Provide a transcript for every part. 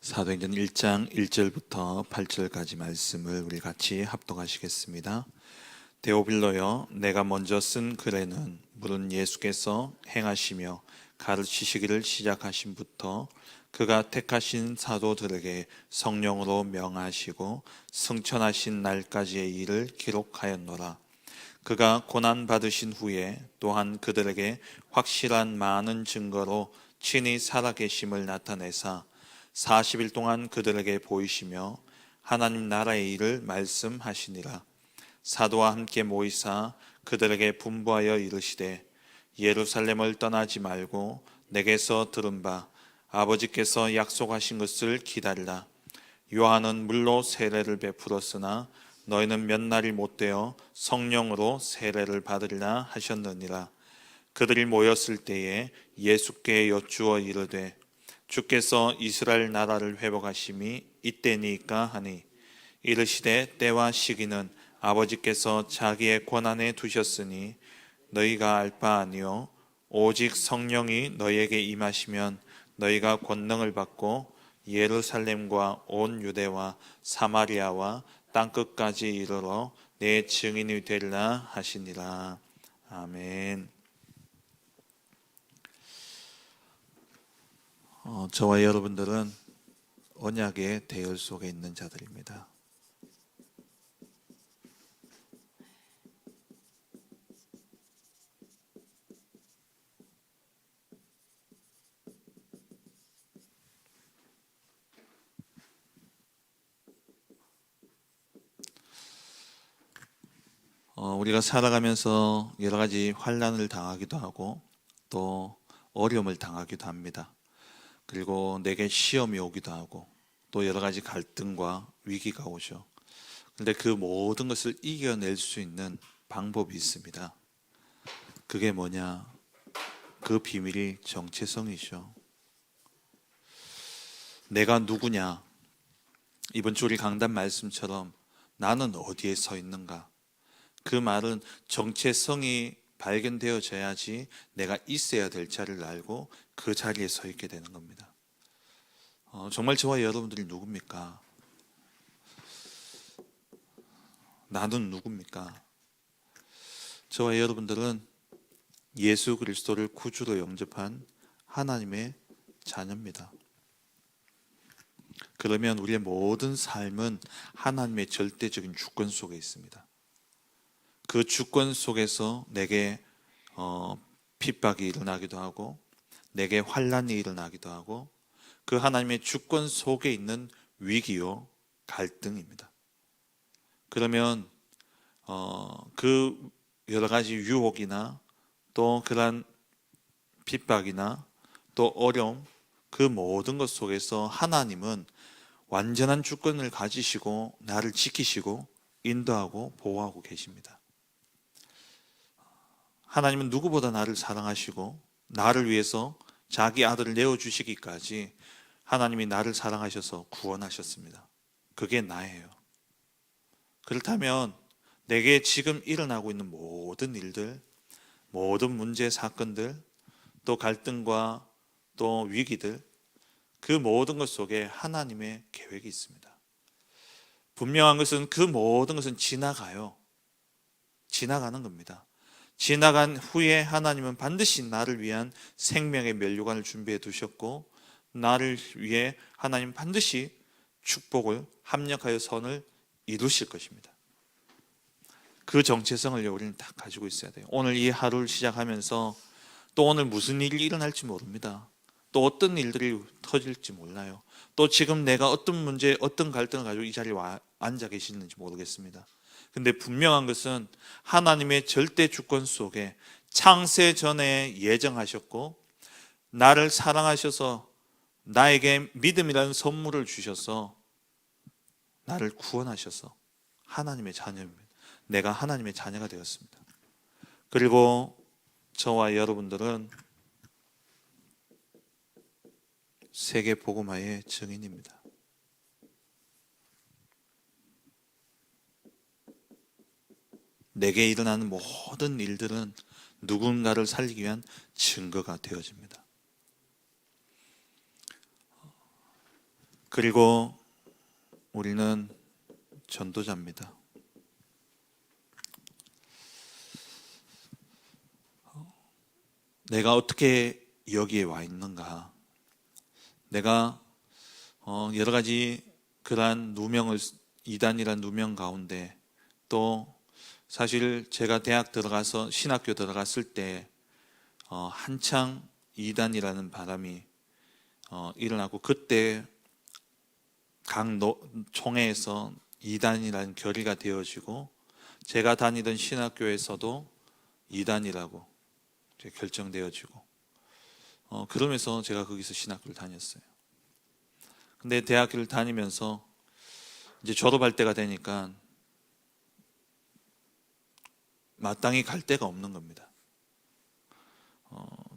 사도행전 1장 1절부터 8절까지 말씀을 우리 같이 합독하시겠습니다. 데오빌로여, 내가 먼저 쓴 글에는 물은 예수께서 행하시며 가르치시기를 시작하신부터 그가 택하신 사도들에게 성령으로 명하시고 승천하신 날까지의 일을 기록하였노라. 그가 고난 받으신 후에 또한 그들에게 확실한 많은 증거로 친히 살아계심을 나타내사 40일 동안 그들에게 보이시며 하나님 나라의 일을 말씀하시니라. 사도와 함께 모이사 그들에게 분부하여 이르시되 예루살렘을 떠나지 말고 내게서 들은 바 아버지께서 약속하신 것을 기다리라. 요한은 물로 세례를 베풀었으나 너희는 몇 날이 못되어 성령으로 세례를 받으리라 하셨느니라. 그들이 모였을 때에 예수께 여쭈어 이르되 주께서 이스라엘 나라를 회복하심이 이때니까 하니, 이르시되 때와 시기는 아버지께서 자기의 권한에 두셨으니 너희가 알 바 아니요 오직 성령이 너희에게 임하시면 너희가 권능을 받고 예루살렘과 온 유대와 사마리아와 땅끝까지 이르러 내 증인이 되리라 하시니라. 아멘. 저와 여러분들은 언약의 대열 속에 있는 자들입니다. 우리가 살아가면서 여러 가지 환난을 당하기도 하고 또 어려움을 당하기도 합니다. 그리고 내게 시험이 오기도 하고 또 여러 가지 갈등과 위기가 오죠. 그런데 그 모든 것을 이겨낼 수 있는 방법이 있습니다. 그게 뭐냐? 그 비밀이 정체성이죠. 내가 누구냐? 이번 주 우리 강단 말씀처럼 나는 어디에 서 있는가? 그 말은 정체성이 발견되어져야지 내가 있어야 될 자리를 알고 그 자리에 서 있게 되는 겁니다. 정말 저와 여러분들이 누굽니까? 나는 누굽니까? 저와 여러분들은 예수 그리스도를 구주로 영접한 하나님의 자녀입니다. 그러면 우리의 모든 삶은 하나님의 절대적인 주권 속에 있습니다. 그 주권 속에서 내게 핍박이 일어나기도 하고 내게 환난이 일어나기도 하고 그 하나님의 주권 속에 있는 위기요 갈등입니다. 그러면 그 여러 가지 유혹이나 또 그러한 핍박이나 또 어려움 그 모든 것 속에서 하나님은 완전한 주권을 가지시고 나를 지키시고 인도하고 보호하고 계십니다. 하나님은 누구보다 나를 사랑하시고 나를 위해서 자기 아들을 내어주시기까지 하나님이 나를 사랑하셔서 구원하셨습니다. 그게 나예요. 그렇다면 내게 지금 일어나고 있는 모든 일들, 모든 문제, 사건들, 또 갈등과 또 위기들, 그 모든 것 속에 하나님의 계획이 있습니다. 분명한 것은 그 모든 것은 지나가요. 지나가는 겁니다. 지나간 후에 하나님은 반드시 나를 위한 생명의 면류관을 준비해 두셨고 나를 위해 하나님 반드시 축복을 합력하여 선을 이루실 것입니다. 그 정체성을 우리는 다 가지고 있어야 돼요. 오늘 이 하루를 시작하면서 또 오늘 무슨 일이 일어날지 모릅니다. 또 어떤 일들이 터질지 몰라요. 또 지금 내가 어떤 문제, 어떤 갈등을 가지고 이 자리에 앉아 계시는지 모르겠습니다. 근데 분명한 것은 하나님의 절대 주권 속에 창세 전에 예정하셨고 나를 사랑하셔서 나에게 믿음이라는 선물을 주셔서 나를 구원하셔서 하나님의 자녀입니다. 내가 하나님의 자녀가 되었습니다. 그리고 저와 여러분들은 세계 복음화의 증인입니다. 내게 일어나는 모든 일들은 누군가를 살리기 위한 증거가 되어집니다. 그리고 우리는 전도자입니다. 내가 어떻게 여기에 와 있는가? 내가 여러 가지 그러한 누명을, 이단이란 누명 가운데, 또 사실 제가 대학 들어가서 신학교 들어갔을 때 한창 이단이라는 바람이 일어나고, 그때 각 총회에서 이단이라는 결의가 되어지고, 제가 다니던 신학교에서도 이단이라고 결정되어지고, 그러면서 제가 거기서 신학교를 다녔어요. 근데 대학교를 다니면서 이제 졸업할 때가 되니까 마땅히 갈 데가 없는 겁니다.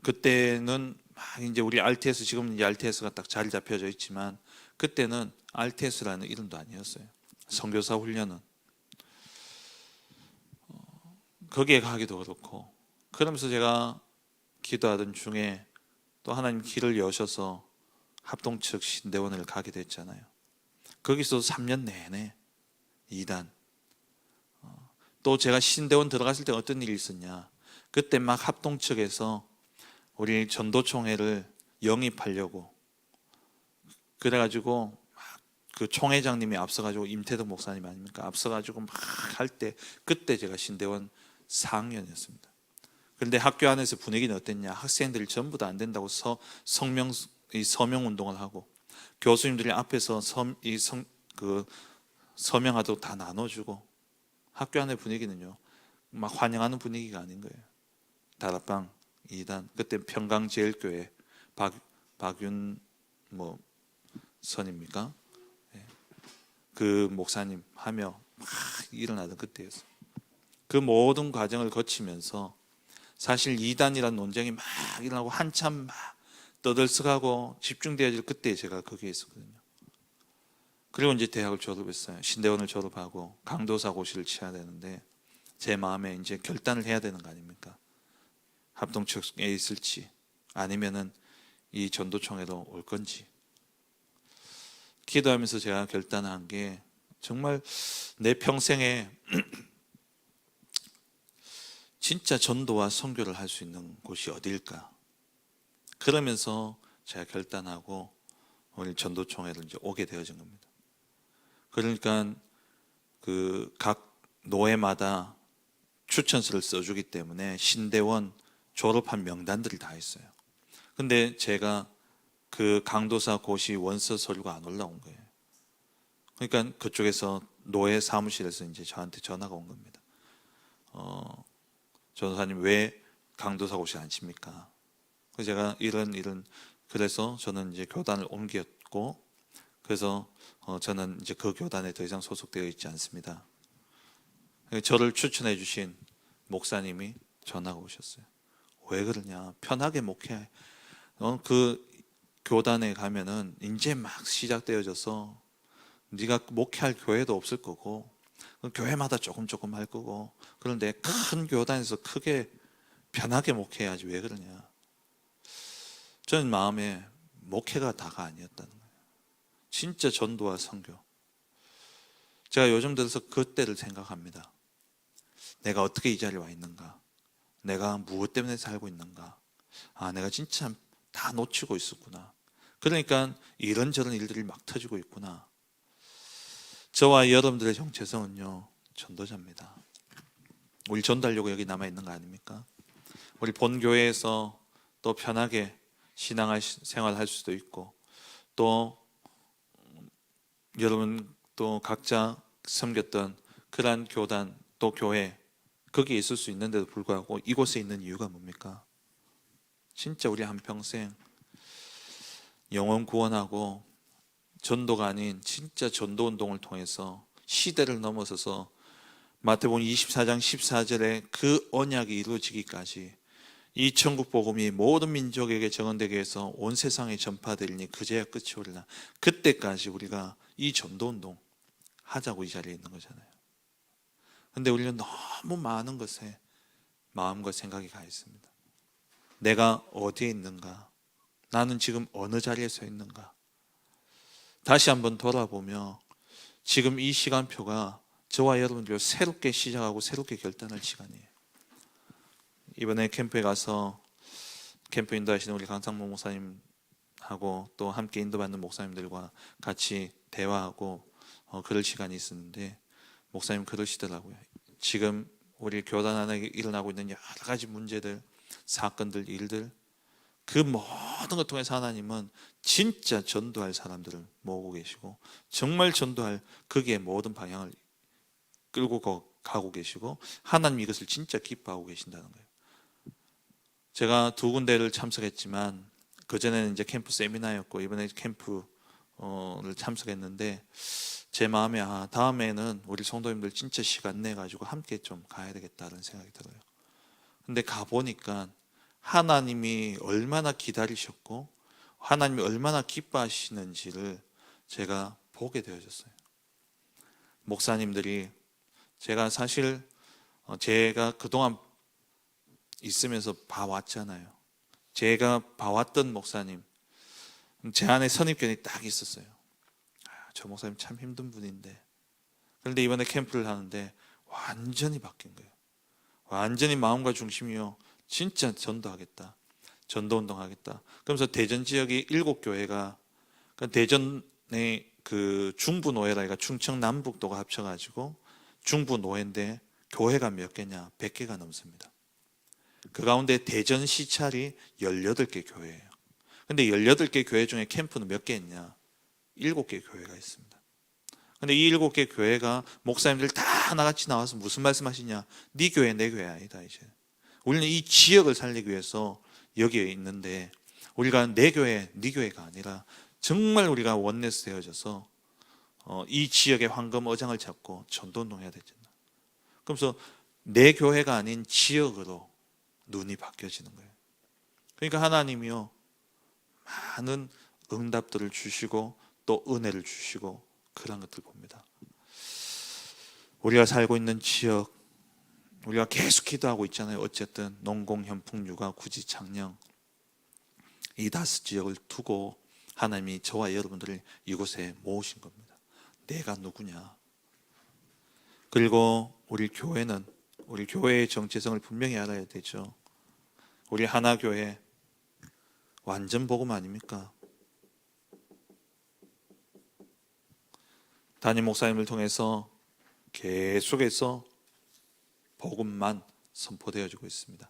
그때는 막 이제 우리 RTS, 지금 이제 RTS가 딱 자리 잡혀져 있지만, 그때는 RTS라는 이름도 아니었어요. 선교사 훈련은 거기에 가기도 그렇고, 그러면서 제가 기도하던 중에 또 하나님 길을 여셔서 합동측 신대원을 가게 됐잖아요. 거기서 3년 내내 2단. 또 제가 신대원 들어갔을 때 어떤 일이 있었냐, 그때 막 합동측에서 우리 전도총회를 영입하려고 그래가지고 그 총회장님이 앞서가지고, 임태덕 목사님 아닙니까? 앞서가지고 막 할 때, 그때 제가 신대원 4학년이었습니다. 그런데 학교 안에서 분위기는 어땠냐? 학생들이 전부 다 안 된다고 서명 운동을 하고, 교수님들이 앞에서 서명하도 다 나눠주고, 학교 안의 분위기는요, 막 환영하는 분위기가 아닌 거예요. 다락방 2단, 그때 평강제일교회 박윤 선입니까? 그 목사님 하며 막 일어나던 그때였어요. 그 모든 과정을 거치면서 사실 이단이라는 논쟁이 막 일어나고 한참 막 떠들썩하고 집중되어질 그때 제가 거기에 있었거든요. 그리고 이제 대학을 졸업했어요. 신대원을 졸업하고 강도사 고시를 치러야 되는데, 제 마음에 이제 결단을 해야 되는 거 아닙니까? 합동측에 있을지 아니면은 이 전도총회로 올 건지. 기도하면서 제가 결단한 게, 정말 내 평생에 진짜 전도와 선교를 할 수 있는 곳이 어디일까? 그러면서 제가 결단하고 오늘 전도총회를 이제 오게 되어진 겁니다. 그러니까 그 각 노회마다 추천서를 써주기 때문에 신대원 졸업한 명단들이 다 있어요. 근데 제가 그 강도사 고시 원서 서류가 안 올라온 거예요. 그러니까 그쪽에서 노회 사무실에서 이제 저한테 전화가 온 겁니다. 전도사님 왜 강도사 고시 안 칩니까? 그래서 제가 이런 그래서 저는 이제 교단을 옮겼고, 그래서 저는 이제 그 교단에 더 이상 소속되어 있지 않습니다. 저를 추천해 주신 목사님이 전화가 오셨어요. 왜 그러냐? 편하게 목회. 그 교단에 가면은 이제 막 시작되어져서 네가 목회할 교회도 없을 거고, 교회마다 조금 할 거고, 그런데 큰 교단에서 크게 편하게 목회해야지 왜 그러냐. 저는 마음에 목회가 다가 아니었다는 거예요. 진짜 전도와 선교. 제가 요즘 들어서 그때를 생각합니다. 내가 어떻게 이 자리에 와 있는가? 내가 무엇 때문에 살고 있는가? 내가 진짜 다 놓치고 있었구나. 그러니까 이런저런 일들이 막 터지고 있구나. 저와 여러분들의 정체성은요, 전도자입니다. 우리 전달려고 여기 남아 있는 거 아닙니까? 우리 본교회에서 또 편하게 신앙생활 할 수도 있고, 또 여러분 또 각자 섬겼던 그러한 교단 또 교회, 거기에 있을 수 있는데도 불구하고 이곳에 있는 이유가 뭡니까? 진짜 우리 한평생 영혼 구원하고 전도가 아닌 진짜 전도운동을 통해서 시대를 넘어서서 마태복음 24장 14절에 그 언약이 이루어지기까지 이 천국 복음이 모든 민족에게 전언되게 해서 온 세상에 전파되리니 그제야 끝이 오리라. 그때까지 우리가 이 전도운동 하자고 이 자리에 있는 거잖아요. 근데 우리는 너무 많은 것에 마음과 생각이 가 있습니다. 내가 어디에 있는가? 나는 지금 어느 자리에 서 있는가? 다시 한번 돌아보며 지금 이 시간표가 저와 여러분들 새롭게 시작하고 새롭게 결단할 시간이에요. 이번에 캠프에 가서 캠프 인도하시는 우리 강상모 목사님하고 또 함께 인도받는 목사님들과 같이 대화하고 그럴 시간이 있었는데, 목사님 그러시더라고요. 지금 우리 교단 안에 일어나고 있는 여러 가지 문제들, 사건들, 일들, 그 모든 것 통해서 하나님은 진짜 전도할 사람들을 모으고 계시고, 정말 전도할 거기에 모든 방향을 끌고 가고 계시고, 하나님 이것을 진짜 기뻐하고 계신다는 거예요. 제가 2군데를 참석했지만 그전에는 이제 캠프 세미나였고 이번에 캠프를 참석했는데, 제 마음에 다음에는 우리 성도님들 진짜 시간 내 가지고 함께 좀 가야 되겠다는 생각이 들어요. 근데 가보니까 하나님이 얼마나 기다리셨고 하나님이 얼마나 기뻐하시는지를 제가 보게 되어졌어요. 목사님들이, 제가 사실 제가 그동안 있으면서 봐왔잖아요. 제가 봐왔던 목사님, 제 안에 선입견이 딱 있었어요. 저 목사님 참 힘든 분인데. 그런데 이번에 캠프를 하는데 완전히 바뀐 거예요. 완전히 마음과 중심이요, 진짜 전도하겠다, 전도운동하겠다. 그러면서 대전 지역이 7교회가, 대전의 그 중부노회라, 충청 남북도가 합쳐가지고 중부노회인데 교회가 몇 개냐? 100개가 넘습니다. 그 가운데 대전 시찰이 18개 교회예요. 근데 18개 교회 중에 캠프는 몇 개 있냐? 7개 교회가 있습니다. 근데 이 7개 교회가 목사님들 다 하나같이 나와서 무슨 말씀하시냐? 네 교회 내 교회 아니다. 이제 우리는 이 지역을 살리기 위해서 여기에 있는데, 우리가 내 교회 네 교회가 아니라 정말 우리가 원내스 되어져서 이 지역의 황금 어장을 잡고 전도운동해야 되잖아. 그러면서 내 교회가 아닌 지역으로 눈이 바뀌어지는 거예요. 그러니까 하나님이요, 많은 응답들을 주시고 또 은혜를 주시고 그런 것들 봅니다. 우리가 살고 있는 지역, 우리가 계속 기도하고 있잖아요. 어쨌든 농공, 현풍, 육아, 구지, 창녕, 이 5지역을 두고 하나님이 저와 여러분들을 이곳에 모으신 겁니다. 내가 누구냐? 그리고 우리 교회는, 우리 교회의 정체성을 분명히 알아야 되죠. 우리 하나교회 완전 복음 아닙니까? 담임 목사님을 통해서 계속해서 복음만 선포되어지고 있습니다.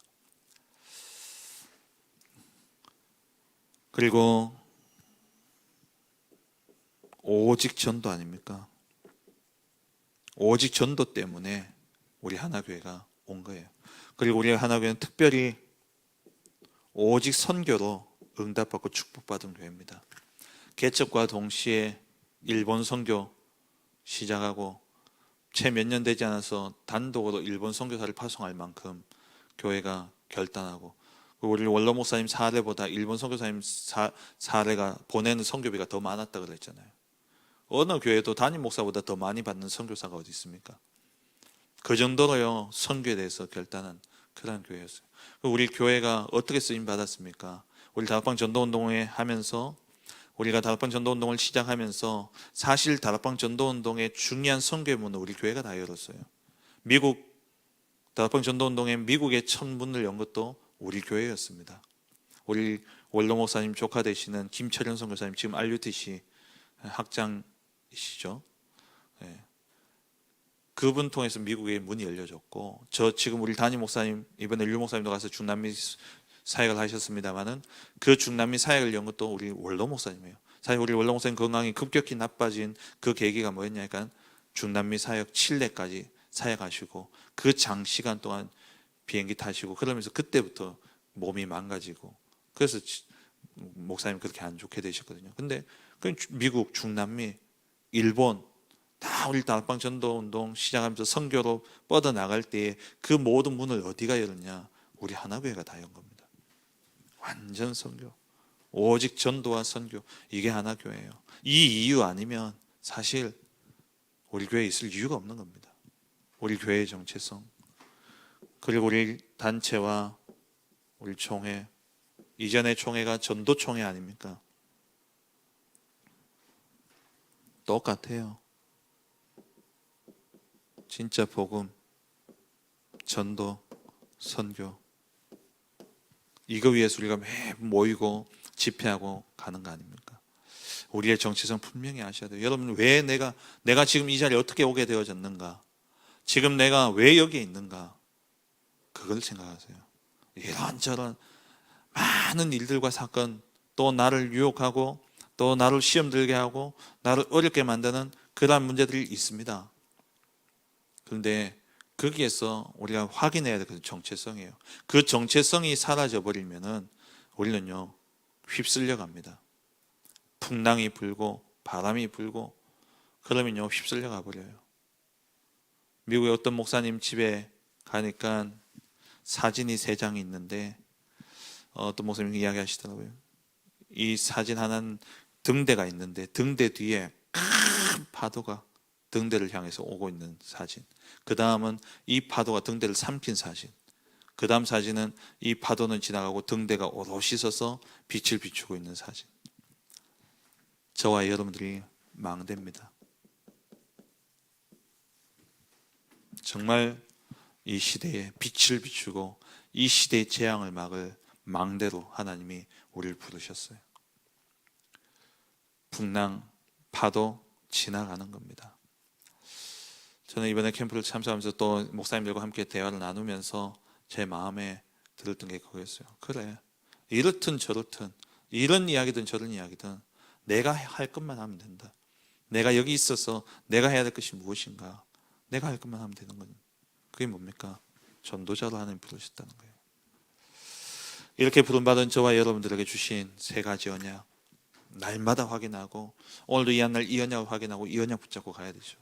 그리고 오직 전도 아닙니까? 오직 전도 때문에 우리 하나교회가 온 거예요. 그리고 우리 하나교회는 특별히 오직 선교로 응답받고 축복받은 교회입니다. 개척과 동시에 일본 선교 시작하고 채 몇 년 되지 않아서 단독으로 일본 선교사를 파송할 만큼 교회가 결단하고, 우리 원로 목사님 사례보다 일본 선교사님 사례가 보내는 선교비가 더 많았다 그랬잖아요. 어느 교회도 담임 목사보다 더 많이 받는 선교사가 어디 있습니까? 그 정도로요, 선교에 대해서 결단한 그런 교회였어요. 우리 교회가 어떻게 쓰임 받았습니까? 우리 다락방 전도운동회 하면서, 우리가 다락방 전도운동을 시작하면서 사실 다락방 전도운동의 중요한 선교의 문은 우리 교회가 다 열었어요. 미국 다락방 전도운동에 미국의 첫 문을 연 것도 우리 교회였습니다. 우리 원로 목사님 조카 되시는 김철현 선교사님, 지금 RUTC 학장이시죠. 네. 그분 통해서 미국의 문이 열려졌고, 저 지금 우리 담임 목사님, 이번에 류 목사님도 가서 중남미 사역을 하셨습니다만은 그 중남미 사역을 연 것도 우리 원로 목사님이에요. 사실 우리 원로 목사님 건강이 급격히 나빠진 그 계기가 뭐였냐, 그러니까 중남미 사역 칠레까지 사역하시고 그 장시간 동안 비행기 타시고 그러면서 그때부터 몸이 망가지고, 그래서 목사님 그렇게 안 좋게 되셨거든요. 근데 미국, 중남미, 일본 다 우리 다락방 전도운동 시작하면서 선교로 뻗어나갈 때에 그 모든 문을 어디가 열었냐? 우리 하나교회가 다 연 겁니다. 완전 선교, 오직 전도와 선교, 이게 하나교회예요. 이 이유 아니면 사실 우리 교회에 있을 이유가 없는 겁니다. 우리 교회의 정체성, 그리고 우리 단체와 우리 총회, 이전의 총회가 전도총회 아닙니까? 똑같아요. 진짜 복음, 전도, 선교, 이거 위해서 우리가 매 모이고 집회하고 가는 거 아닙니까? 우리의 정체성 분명히 아셔야 돼요. 여러분, 왜 내가 지금 이 자리에 어떻게 오게 되어졌는가? 지금 내가 왜 여기에 있는가? 그걸 생각하세요. 이런저런 많은 일들과 사건, 또 나를 유혹하고 또 나를 시험 들게 하고 나를 어렵게 만드는 그러한 문제들이 있습니다. 그런데 거기에서 우리가 확인해야 될 것은 정체성이에요. 그 정체성이 사라져 버리면은 우리는요 휩쓸려 갑니다. 풍랑이 불고 바람이 불고 그러면요 휩쓸려 가버려요. 미국의 어떤 목사님 집에 가니까 사진이 3장이 있는데 어떤 목사님이 이야기하시더라고요. 이 사진 하나는 등대가 있는데 등대 뒤에 큰 파도가 등대를 향해서 오고 있는 사진, 그 다음은 이 파도가 등대를 삼킨 사진, 그 다음 사진은 이 파도는 지나가고 등대가 오롯이 서서 빛을 비추고 있는 사진. 저와 여러분들이 망대입니다. 정말 이 시대에 빛을 비추고 이 시대의 재앙을 막을 망대로 하나님이 우리를 부르셨어요. 풍랑, 파도 지나가는 겁니다. 저는 이번에 캠프를 참석하면서 또 목사님들과 함께 대화를 나누면서 제 마음에 들었던 게 그거였어요. 그래, 이렇든 저렇든 이런 이야기든 저런 이야기든 내가 할 것만 하면 된다. 내가 여기 있어서 내가 해야 될 것이 무엇인가? 내가 할 것만 하면 되는 거죠. 그게 뭡니까? 전도자로 하나님 부르셨다는 거예요. 이렇게 부름받은 저와 여러분들에게 주신 3가지 언약, 날마다 확인하고 오늘도 이 한 날 이 언약을 확인하고 이 언약 붙잡고 가야 되죠.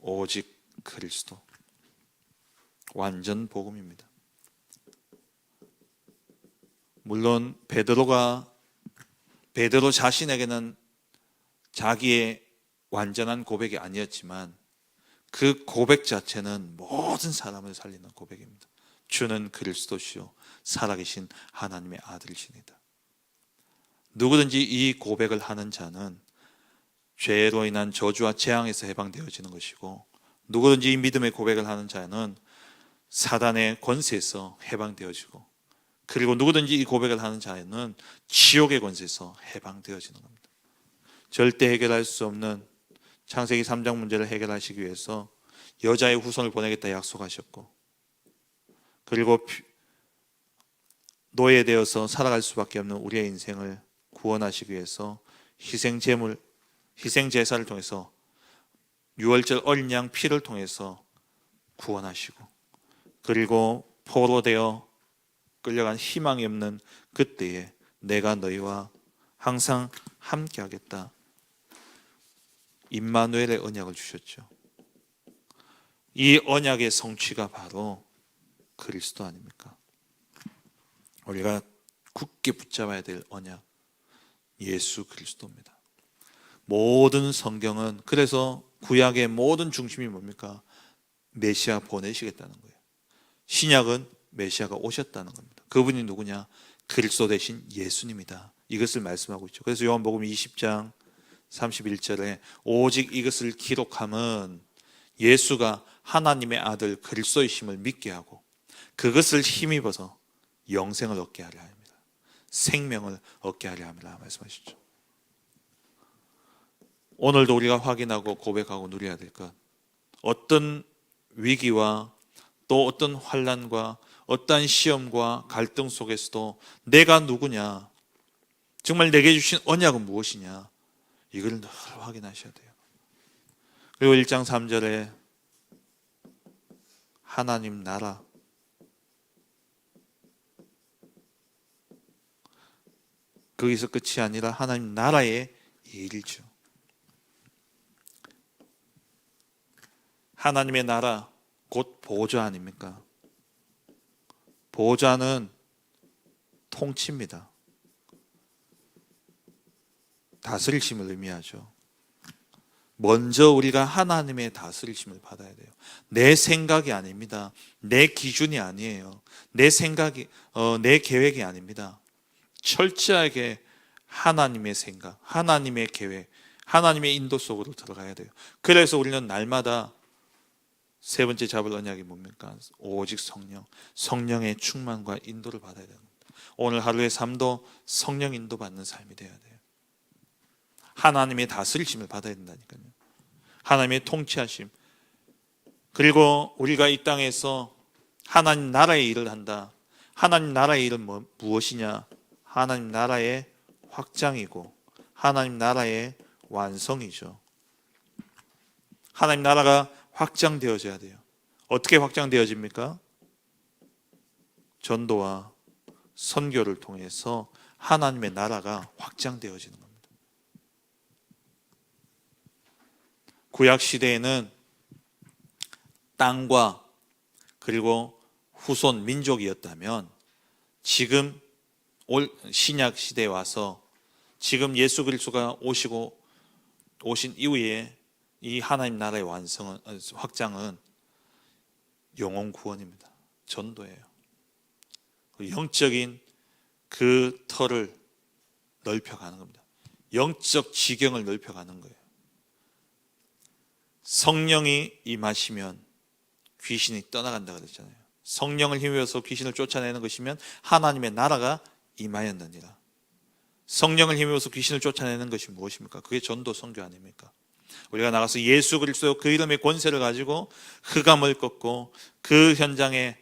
오직 그리스도, 완전 복음입니다. 물론 베드로 자신에게는 자기의 완전한 고백이 아니었지만 그 고백 자체는 모든 사람을 살리는 고백입니다. 주는 그리스도시요 살아계신 하나님의 아들이시니다. 누구든지 이 고백을 하는 자는 죄로 인한 저주와 재앙에서 해방되어지는 것이고, 누구든지 이 믿음의 고백을 하는 자는 사단의 권세에서 해방되어지고, 그리고 누구든지 이 고백을 하는 자는 지옥의 권세에서 해방되어지는 겁니다. 절대 해결할 수 없는 창세기 3장 문제를 해결하시기 위해서 여자의 후손을 보내겠다 약속하셨고, 그리고 노예되어서 살아갈 수밖에 없는 우리의 인생을 구원하시기 위해서 희생제사를 통해서 유월절 어린 양 피를 통해서 구원하시고, 그리고 포로되어 끌려간 희망이 없는 그때에 내가 너희와 항상 함께하겠다, 임마누엘의 언약을 주셨죠. 이 언약의 성취가 바로 그리스도 아닙니까? 우리가 굳게 붙잡아야 될 언약, 예수 그리스도입니다. 모든 성경은, 그래서 구약의 모든 중심이 뭡니까? 메시아 보내시겠다는 거예요. 신약은 메시아가 오셨다는 겁니다. 그분이 누구냐? 그리스도 대신 예수님이다, 이것을 말씀하고 있죠. 그래서 요한복음 20장 31절에 오직 이것을 기록함은 예수가 하나님의 아들 그리스도이심을 믿게 하고 그것을 힘입어서 영생을 얻게 하려 합니다. 생명을 얻게 하려 합니다 말씀하시죠. 오늘도 우리가 확인하고 고백하고 누려야 될 것, 어떤 위기와 또 어떤 환난과 어떤 시험과 갈등 속에서도 내가 누구냐, 정말 내게 주신 언약은 무엇이냐, 이걸 늘 확인하셔야 돼요. 그리고 1장 3절에 하나님 나라, 거기서 끝이 아니라 하나님 나라의 일이죠. 하나님의 나라 곧 보좌 아닙니까? 보좌는 통치입니다. 다스리심을 의미하죠. 먼저 우리가 하나님의 다스리심을 받아야 돼요. 내 생각이 아닙니다. 내 기준이 아니에요. 내 생각이 내 계획이 아닙니다. 철저하게 하나님의 생각, 하나님의 계획, 하나님의 인도 속으로 들어가야 돼요. 그래서 우리는 날마다 세 번째 잡을 언약이 뭡니까? 오직 성령, 성령의 충만과 인도를 받아야 됩니다. 오늘 하루의 삶도 성령 인도 받는 삶이 되어야 돼요. 하나님의 다스리심을 받아야 된다니까요. 하나님의 통치하심. 그리고 우리가 이 땅에서 하나님 나라의 일을 한다. 하나님 나라의 일은 무엇이냐? 하나님 나라의 확장이고 하나님 나라의 완성이죠. 하나님 나라가 확장되어져야 돼요. 어떻게 확장되어집니까? 전도와 선교를 통해서 하나님의 나라가 확장되어지는 겁니다. 구약 시대에는 땅과 그리고 후손 민족이었다면 지금 신약 시대에 와서 지금 예수 그리스도가 오신 이후에 이 하나님 나라의 확장은 영혼 구원입니다. 전도예요. 영적인 그 터를 넓혀가는 겁니다. 영적 지경을 넓혀가는 거예요. 성령이 임하시면 귀신이 떠나간다 그랬잖아요. 성령을 힘입어서 귀신을 쫓아내는 것이면 하나님의 나라가 임하였느니라. 성령을 힘입어서 귀신을 쫓아내는 것이 무엇입니까? 그게 전도 선교 아닙니까? 우리가 나가서 예수 그리스도 그 이름의 권세를 가지고 흑암을 꺾고 그 현장에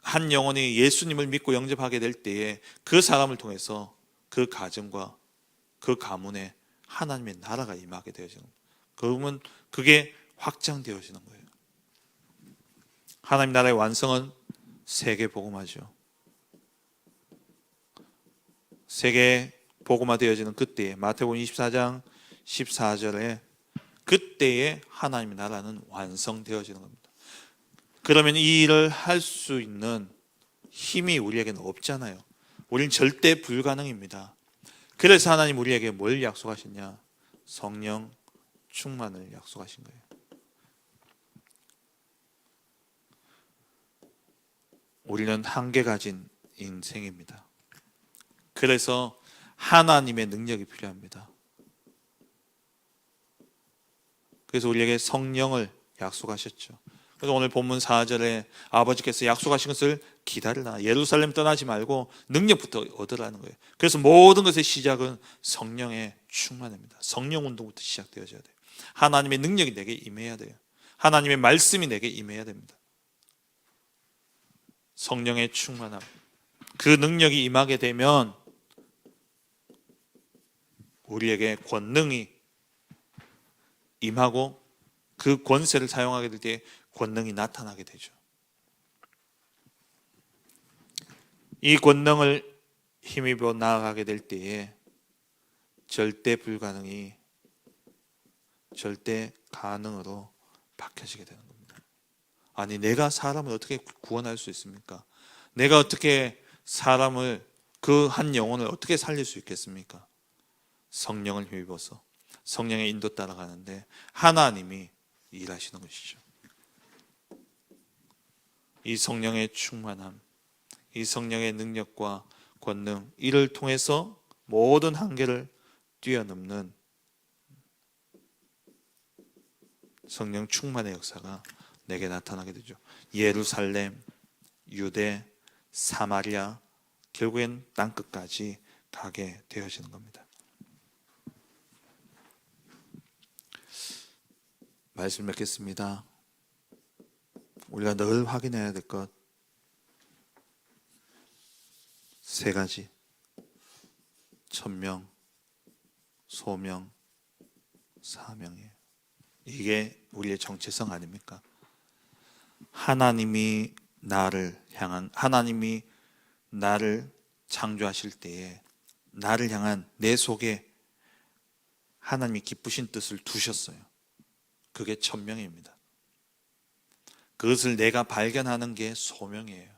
한 영혼이 예수님을 믿고 영접하게 될 때에 그 사람을 통해서 그 가정과 그 가문에 하나님의 나라가 임하게 되어지는 거예요. 그러면 그게 확장되어지는 거예요. 하나님 나라의 완성은 세계 복음화죠. 세계 복음화 되어지는 그때에 마태복음 24장 14절에 그때에 하나님의 나라는 완성되어지는 겁니다. 그러면 이 일을 할 수 있는 힘이 우리에게는 없잖아요. 우리는 절대 불가능입니다. 그래서 하나님 우리에게 뭘 약속하셨냐? 성령 충만을 약속하신 거예요. 우리는 한계 가진 인생입니다. 그래서 하나님의 능력이 필요합니다. 그래서 우리에게 성령을 약속하셨죠. 그래서 오늘 본문 4절에 아버지께서 약속하신 것을 기다리라. 예루살렘 떠나지 말고 능력부터 얻으라는 거예요. 그래서 모든 것의 시작은 성령의 충만입니다. 성령 운동부터 시작되어져야 돼요. 하나님의 능력이 내게 임해야 돼요. 하나님의 말씀이 내게 임해야 됩니다. 성령의 충만함. 그 능력이 임하게 되면 우리에게 권능이 임하고 그 권세를 사용하게 될 때 권능이 나타나게 되죠. 이 권능을 힘입어 나아가게 될 때에 절대 불가능이 절대 가능으로 바뀌어지게 되는 겁니다. 아니, 내가 사람을 어떻게 구원할 수 있습니까? 내가 어떻게 사람을, 그 한 영혼을 어떻게 살릴 수 있겠습니까? 성령을 힘입어서 성령의 인도 따라가는데 하나님이 일하시는 것이죠. 이 성령의 충만함, 이 성령의 능력과 권능, 이를 통해서 모든 한계를 뛰어넘는 성령 충만의 역사가 내게 나타나게 되죠. 예루살렘, 유대, 사마리아, 결국엔 땅끝까지 가게 되어지는 겁니다. 말씀 맺겠습니다. 우리가 늘 확인해야 될 것 세 가지. 천명, 소명, 사명이에요. 이게 우리의 정체성 아닙니까? 하나님이 나를 창조하실 때에 나를 향한 내 속에 하나님이 기쁘신 뜻을 두셨어요. 그게 천명입니다. 그것을 내가 발견하는 게 소명이에요.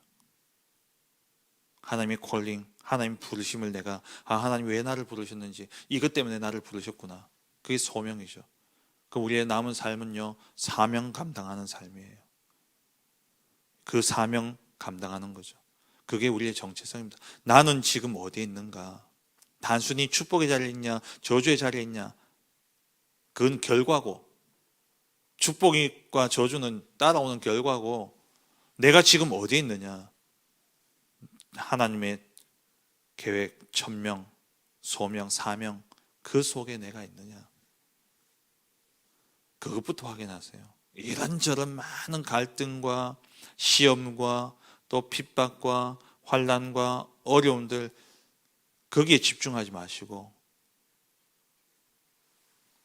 하나님의 콜링, 하나님 부르심을 내가 하나님 왜 나를 부르셨는지, 이것 때문에 나를 부르셨구나. 그게 소명이죠. 그 우리의 남은 삶은요, 사명 감당하는 삶이에요. 그 사명 감당하는 거죠. 그게 우리의 정체성입니다. 나는 지금 어디에 있는가? 단순히 축복의 자리에 있냐 저주의 자리에 있냐, 그건 결과고, 축복과 저주는 따라오는 결과고, 내가 지금 어디에 있느냐, 하나님의 계획, 천명, 소명, 사명, 그 속에 내가 있느냐, 그것부터 확인하세요. 이런저런 많은 갈등과 시험과 또 핍박과 환난과 어려움들, 거기에 집중하지 마시고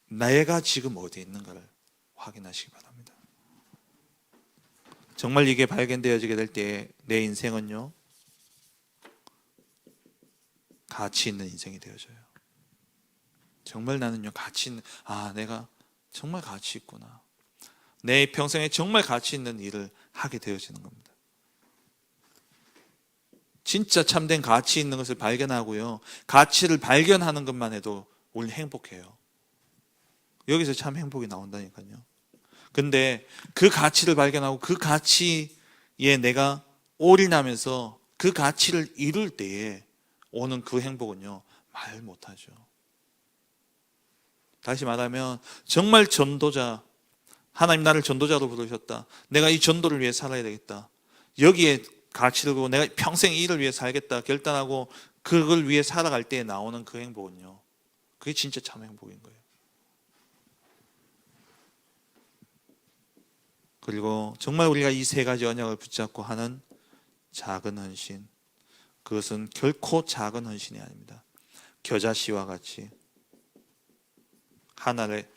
내가 지금 어디에 있는가를 확인하시기 바랍니다. 정말 이게 발견되어지게 될 때 내 인생은요, 가치 있는 인생이 되어져요. 정말 나는요, 가치 있는, 내가 정말 가치 있구나, 내 평생에 정말 가치 있는 일을 하게 되어지는 겁니다. 진짜 참된 가치 있는 것을 발견하고요, 가치를 발견하는 것만 해도 우리는 행복해요. 여기서 참 행복이 나온다니까요. 근데 그 가치를 발견하고 그 가치에 내가 올인하면서 그 가치를 이룰 때에 오는 그 행복은요, 말 못하죠. 다시 말하면 정말 전도자, 하나님 나를 전도자로 부르셨다, 내가 이 전도를 위해 살아야 되겠다, 여기에 가치를 두고 내가 평생 이를 위해 살겠다 결단하고 그걸 위해 살아갈 때 나오는 그 행복은요, 그게 진짜 참 행복인 거예요. 그리고 정말 우리가 이 세 가지 언약을 붙잡고 하는 작은 헌신, 그것은 결코 작은 헌신이 아닙니다. 겨자씨와 같이 하늘에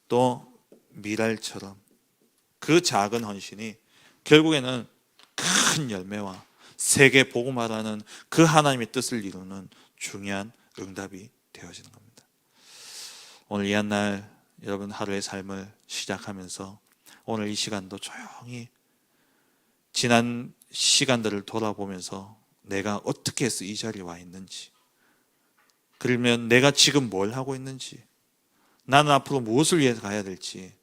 또 미랄처럼 그 작은 헌신이 결국에는 큰 열매와 세계 복음화라는 그 하나님의 뜻을 이루는 중요한 응답이 되어지는 겁니다. 오늘 이 한 날 여러분 하루의 삶을 시작하면서 오늘 이 시간도 조용히 지난 시간들을 돌아보면서 내가 어떻게 해서 이 자리에 와 있는지, 그러면 내가 지금 뭘 하고 있는지, 나는 앞으로 무엇을 위해서 가야 될지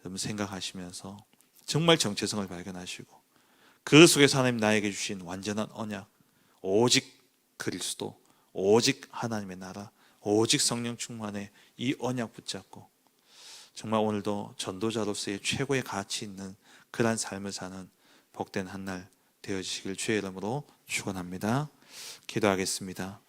여러분 생각하시면서 정말 정체성을 발견하시고 그 속에서 하나님 나에게 주신 완전한 언약, 오직 그리스도, 오직 하나님의 나라, 오직 성령 충만의 이 언약 붙잡고 정말 오늘도 전도자로서의 최고의 가치 있는 그러한 삶을 사는 복된 한 날 되어지시길 주의 이름으로 축원합니다. 기도하겠습니다.